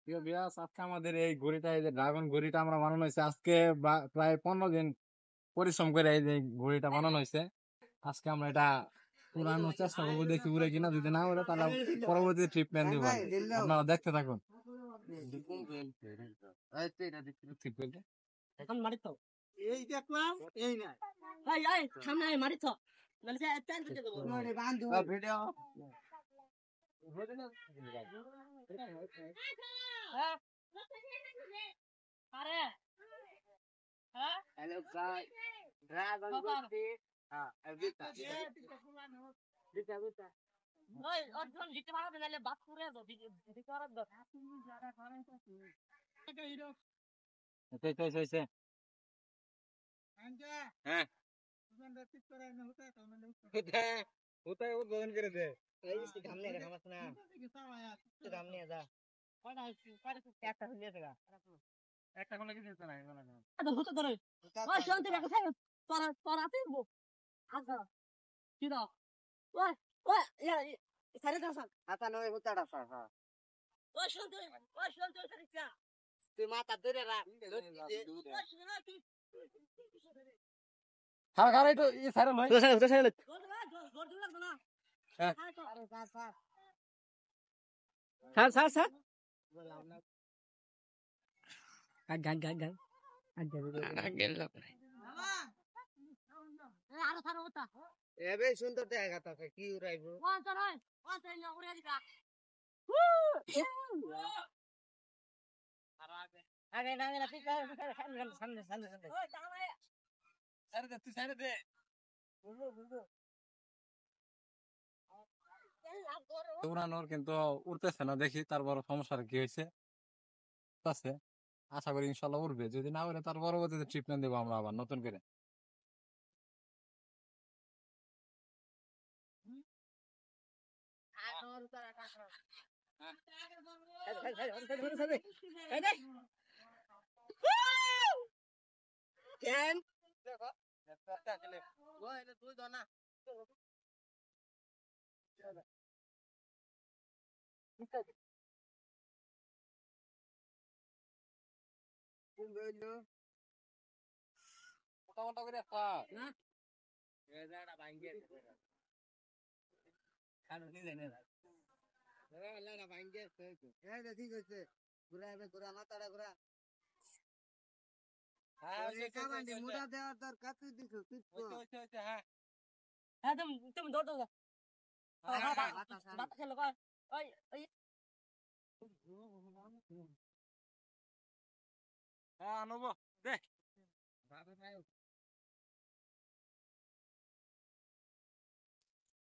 প্রিয় ভিউয়ার্স, আজকে আমাদের এই ঘড়িটা, এই যে ড্রাগন ঘড়িটা আমরা বানানো হয়েছে আজকে প্রায় 15 দিন পরিশ্রম করে এই যে ঘড়িটা বানানো হয়েছে। আজকে আমরা এটা উড়ানোর চেষ্টা করবো, দেখি উড়ে কিনা। যদি না উড়ে তাহলে পরবর্তী ট্রিটমেন্ট দিব। আপনারা দেখতে থাকুন। এখন মারি তো এই দেখলাম এই না এই এই সামনে আয় মারি তো মানে যে তেল দিতে দেব নরে বান্ধু ভিডিও হ্যাঁ আরে হ্যাঁ হ্যালো গাইস ড্রাগন বলতে হ্যাঁ এবিটা দিতা দিতা ওই অর্জন দিতে পারবে নালে বাপ করে দাও দিতে পারবে তুমি যারা করেন তো এটা হিরো হয়েছে। আনজা হ্যাঁ, তুমি ঠিক করে না হতে তো মানে কোথায় ও গ্রহণ করে দে। এই সামনে রেখা মাছ না সামনে যা কয়টা একটা হইছে গা একটা কোনো কিছু দিতে নাই কোনো না। আদা হতে ধরে ওই শান্তি রাখা থাকে তোরা তোরা আছিস আগা কি দাও ওই ওই ইয়া সারে দাও সান হাতা নয় হুতাড়া হ্যাঁ ওই শান্তি সারে যা তুই মাথা ধরে রাখ ওই শান্তি খারা খারা একটু ই সাইরা লই। গোর লাগবে না হ্যাঁ। আরে স্যার স্যার স্যার স্যার গান গান গান গেল আরে স্যার ওটা এবে সুন্দর দেখা যাচ্ছে কি উড়াইবো ওয়ান স্যার ওয়ান স্যার না উড়ে দিকা আগে না না ঠিক আছে সামনে সামনে সামনে ওই দাঁড়ায় সাইরা দে, তুই সাইরা দে। বুঝো বুঝো উড়ানোর কিন্তু উঠতেছে না, দেখি তার বড় সমস্যাটা কি হয়েছে। আছে, আশা করি ইনশাল্লাহ উঠবে। যদি না উঠে তার পরবর্তীতে ট্রিটমেন্ট দেবো আমরা আবার নতুন করে। কেন ওই এটা তুই দাও না। মোটামোটা করে খা না। এদাটা ভাঙ্গে খানো নি জানে না। এলা ভাঙ্গে এই দেখি কইছে ঘুরাবে ঘুরা মাথাটা ঘুরা হ্যাঁ, ওই কামান্ডি মুড়া দেওয়ার দরকার তুই দিছ তুই হ্যাঁ। হ্যাঁ তুমি দৌড় দাও বাতা খেলো কয় ওই ওই হ্যাঁ, আনবো দে।